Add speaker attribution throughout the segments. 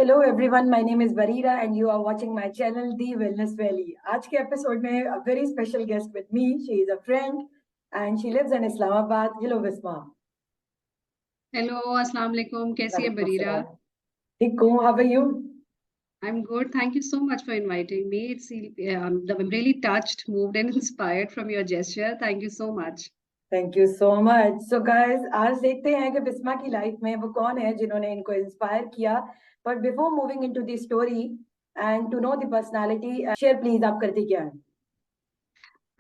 Speaker 1: Hello everyone, my name is Barira and you are watching my channel The Wellness Valley. आज के episode में a very special guest with me. She is a friend and she lives in Islamabad. Hello Bismah.
Speaker 2: Hello अस्सलाम वालेकुम, कैसी है
Speaker 1: वालेकुम
Speaker 2: बरीरा?
Speaker 1: अस्सलाम. ठीक हूँ. How are you?
Speaker 2: I'm good. Thank you so much for inviting me. I'm really touched, moved, and inspired from your gesture. Thank you so much.
Speaker 1: Thank you so much. So guys, आज देखते हैं कि बिस्मा की life में वो कौन है जिन्होंने इनको इंस्पायर किया. But before moving into the story and to know the personality, share please आप करती क्या हैं?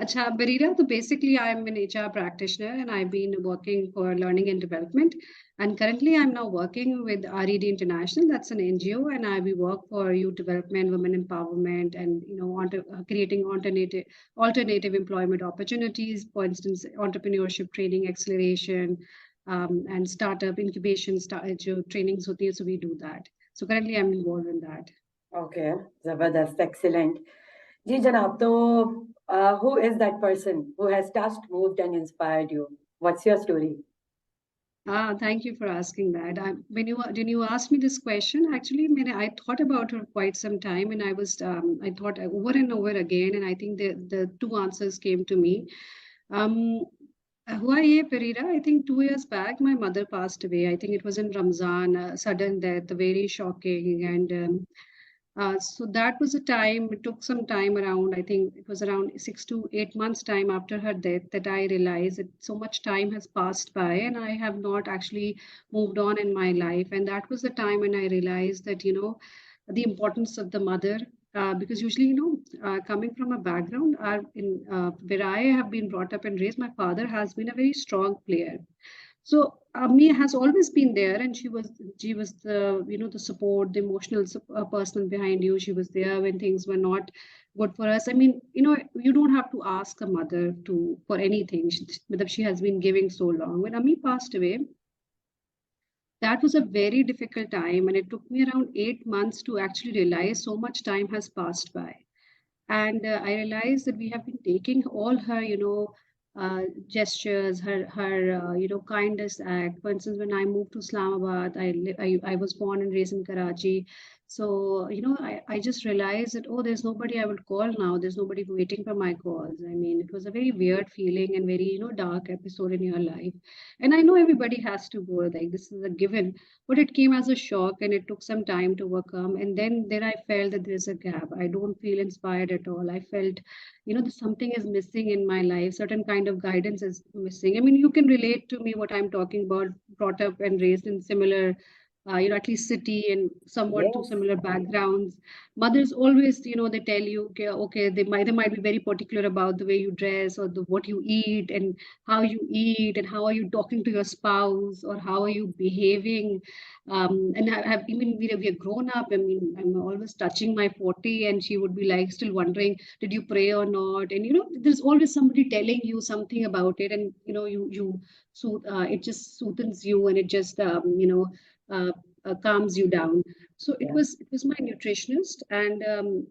Speaker 2: Acha, Barira, so basically I'm an HR practitioner and I've been working for learning and development. And currently I'm now working with R.E.D International. That's an NGO, and we work for youth development, women empowerment, and creating alternative employment opportunities. For instance, entrepreneurship training, acceleration, and startup incubation trainings. So we do that. So currently I'm involved in that.
Speaker 1: Okay, Zabardast, excellent. जी जनाब, तो who is that person who has touched, moved and inspired you? What's your story?
Speaker 2: Thank you for asking that. When you asked me this question, actually, I thought about her quite some time, and I thought over and over again, and I think the two answers came to me. Hua ye Perira, I think 2 years back, my mother passed away. I think it was in Ramzan, a sudden death, very shocking, and so that was a time, it took some time around, I think it was around 6 to 8 months time after her death that I realized that so much time has passed by and I have not actually moved on in my life. And that was the time when I realized that, the importance of the mother. Because usually, coming from a background where I have been brought up and raised, my father has been a very strong player. So Ami has always been there, and she was the the support, the emotional person behind you. She was there when things were not good for us. I mean, you don't have to ask a mother to for anything. She has been giving so long. When Ami passed away, that was a very difficult time, and it took me around 8 months to actually realize so much time has passed by. And I realized that we have been taking all her gestures, her kindest act. For instance, when I moved to Islamabad, I was born and raised in Karachi. So I just realized that, oh, there's nobody I would call now, there's nobody waiting for my calls. I mean, it was a very weird feeling and very dark episode in your life. And I know everybody has to go, like this is a given, but it came as a shock and it took some time to overcome. And then I felt that there's a gap. I don't feel inspired at all. I felt that something is missing in my life. Certain kind of guidance is missing. I mean, you can relate to me what I'm talking about. Brought up and raised in similar at least city and somewhat to
Speaker 1: Yes.
Speaker 2: similar backgrounds. Mothers always, they tell you, okay, they might be very particular about the way you dress or what you eat and how you eat and how are you talking to your spouse or how are you behaving. And I mean, we are grown up. I mean, I'm always touching my 40, and she would be like still wondering, did you pray or not? And there's always somebody telling you something about it, and so it just soothes you and it just uh, calms you down. So it
Speaker 1: Yeah.
Speaker 2: was my nutritionist, and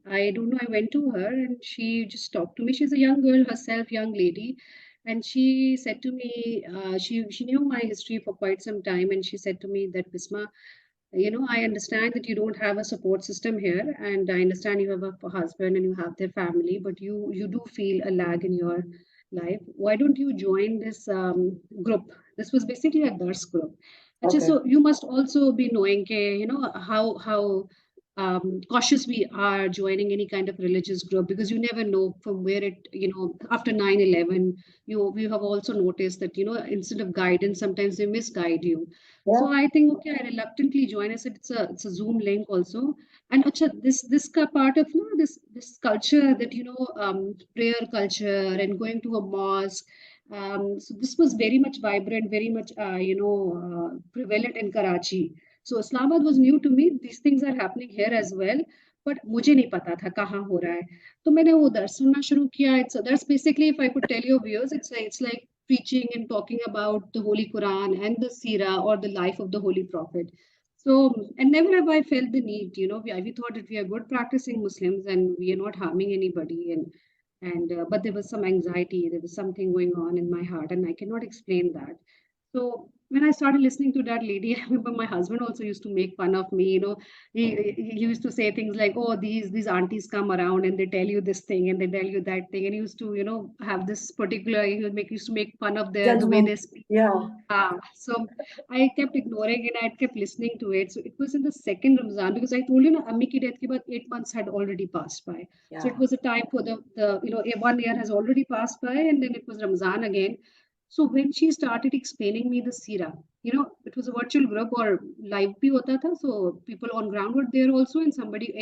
Speaker 2: I don't know. I went to her, and she just talked to me. She's a young girl herself, young lady, and she said to me, she knew my history for quite some time, and she said to me that Bisma, I understand that you don't have a support system here, and I understand you have a husband and you have their family, but you do feel a lag in your life. Why don't you join this group? This was basically a nurse group. Actually,
Speaker 1: Okay.
Speaker 2: so you must also be knowing, how cautious we are joining any kind of religious group because you never know from where after 9/11, we have also noticed that, instead of guidance, sometimes they misguide you.
Speaker 1: Yeah.
Speaker 2: So I think, okay, I reluctantly joined. I said it's a Zoom link also. And acha, this part of this culture that prayer culture and going to a mosque. So this was very much vibrant, very much prevalent in Karachi. So Islamabad was new to me. These things are happening here as well. But मुझे नहीं पता था कहाँ हो रहा है. तो मैंने वो दर्स सुनना शुरू किया. That's basically, if I could tell your viewers, it's like preaching and talking about the Holy Quran and the Sirah or the life of the Holy Prophet. So, and never have I felt the need, we thought that we are good practicing Muslims and we are not harming anybody. But there was some anxiety, there was something going on in my heart, and I cannot explain that. So, when I started listening to that lady, I remember my husband also used to make fun of me. He used to say things like, "Oh, these aunties come around and they tell you this thing and they tell you that thing," and he used to, have this particular. Used to make fun of the way
Speaker 1: Judgment.
Speaker 2: they speak.
Speaker 1: Yeah.
Speaker 2: So I kept ignoring it. I kept listening to it. So it was in the second Ramzan because I told you, na, Ammi ki death ke baad 8 months had already passed by. So
Speaker 1: Yeah.
Speaker 2: it was a time for the 1 year has already passed by, and then it was Ramzan again. So when she started explaining me the Sira, it was a virtual group or live bhi hota tha. So people on ground were there also, and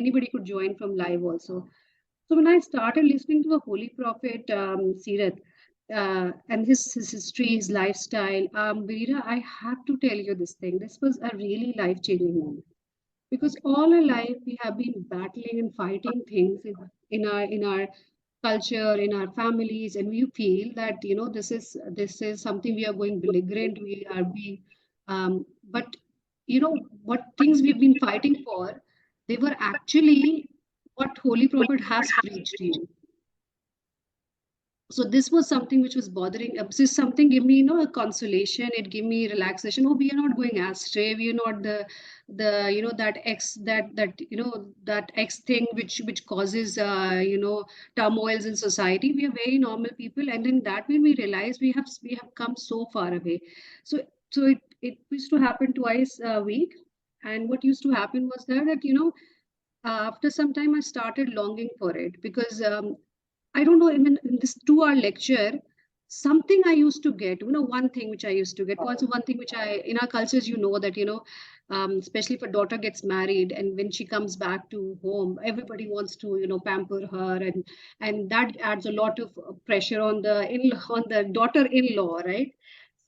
Speaker 2: anybody could join from live also. So when I started listening to the Holy Prophet Sirat and his history, his lifestyle, Barira, I have to tell you this thing. This was a really life-changing moment because all our life we have been battling and fighting things in our culture, in our families, and we feel that this is something we are going belligerent. We are being, but what things we've been fighting for, they were actually what Holy Prophet has preached to you. So this was something which was bothering. This is something give me a consolation. It gave me relaxation. Oh, we are not going astray. We are not the that X thing which causes turmoils in society. We are very normal people, and then that when we realize we have come so far away. So it used to happen twice a week, and what used to happen was that after some time I started longing for it because I don't know, even in this 2 hour lecture, something I used to get, one thing which I used to get, one thing which in our cultures, especially if a daughter gets married and when she comes back to home, everybody wants to, pamper her, and that adds a lot of pressure on on the daughter-in-law, right?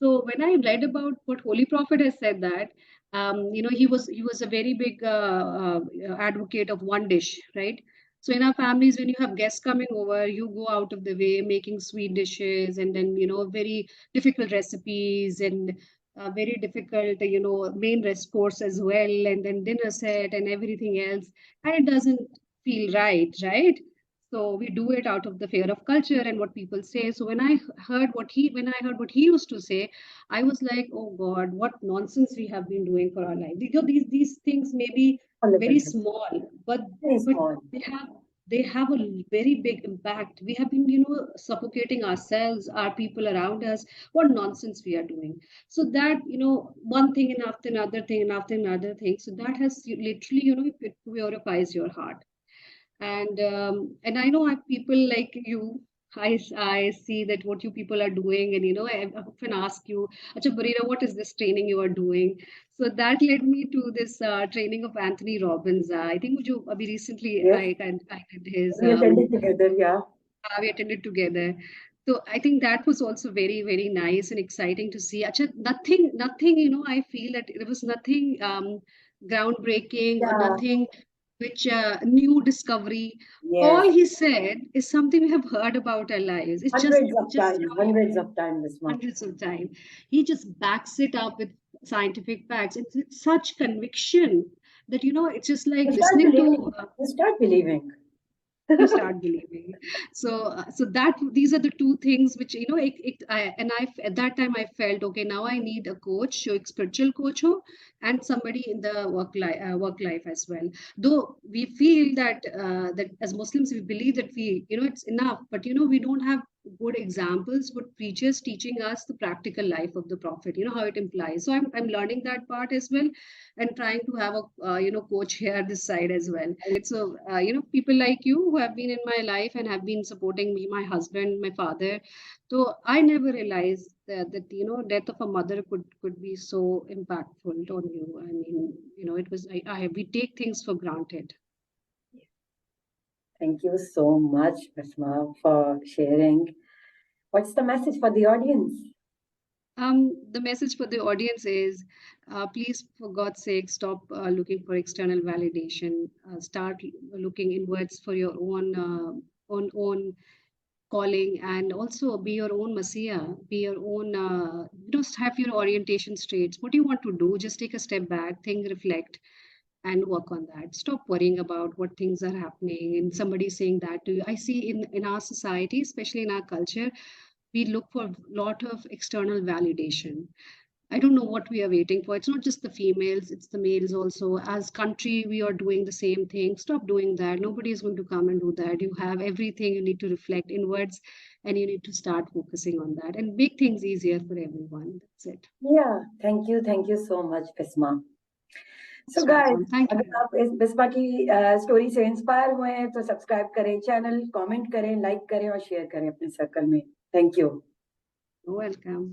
Speaker 2: So when I read about what Holy Prophet has said that, he was a very big advocate of one dish, right? So in our families, when you have guests coming over, you go out of the way making sweet dishes and then, very difficult recipes and very difficult, main rest course as well, and then dinner set and everything else. And it doesn't feel right, right? So we do it out of the fear of culture and what people say. So when I heard what he used to say, I was like, oh God, what nonsense we have been doing for our life. These things may be very
Speaker 1: 100%.
Speaker 2: small, but
Speaker 1: Very
Speaker 2: but
Speaker 1: small.
Speaker 2: they have a very big impact. We have been, suffocating ourselves, our people around us. What nonsense we are doing. So that, one thing and after another thing and after another thing. So that has literally, it purifies your heart. And I know people like you. I see that what you people are doing, and I often ask you, Acha Barira, what is this training you are doing? So that led me to this training of Anthony Robbins. I think you recently
Speaker 1: Yes.
Speaker 2: I did his
Speaker 1: We attended together. Yeah.
Speaker 2: we attended together. So I think that was also very, very nice and exciting to see. Acha, nothing, I feel that there was nothing groundbreaking or
Speaker 1: Yeah.
Speaker 2: nothing which new discovery.
Speaker 1: Yes.
Speaker 2: All he said is something we have heard about our lives. It's just
Speaker 1: Hundreds of
Speaker 2: just
Speaker 1: times. Hundreds of times, Bismah.
Speaker 2: hundreds of times. He just backs it up with scientific facts. It's such conviction that it's just like
Speaker 1: You start
Speaker 2: listening to
Speaker 1: believing. You start believing.
Speaker 2: you start believing. So that these are the two things which at that time I felt okay, now I need a coach, so spiritual coach ho, and somebody in the work life as well. Though we feel that as Muslims we believe that it's enough, but we don't have good examples, good preachers teaching us the practical life of the prophet, how it implies. So I'm learning that part as well, and trying to have a coach here this side as well. So people like you who have been in my life and have been supporting me, my husband, my father. So I never realized that death of a mother could be so impactful on you. I mean, it was we take things for granted.
Speaker 1: Thank you so much, Bismah, for sharing. What's the message for the audience?
Speaker 2: The message for the audience is, please, for God's sake, stop looking for external validation. Start looking inwards for your own calling, and also be your own messiah, be your own just have your orientation straight. What do you want to do? Just take a step back, think, reflect, and work on that. Stop worrying about what things are happening and somebody saying that to you. I see in our society, especially in our culture, we look for a lot of external validation. I don't know what we are waiting for. It's not just the females, it's the males also. As country, we are doing the same thing. Stop doing that. Nobody is going to come and do that. You have everything. You need to reflect inwards, and you need to start focusing on that and make things easier for everyone. That's it.
Speaker 1: Yeah, thank you so much, Bismah. So guys,
Speaker 2: Thank
Speaker 1: अगर
Speaker 2: you.
Speaker 1: आप इस बिस्मा की story से inspire हुए हैं तो subscribe करें channel, comment करें, लाइक करें और शेयर करें अपने सर्कल में. Thank you.
Speaker 2: You're welcome.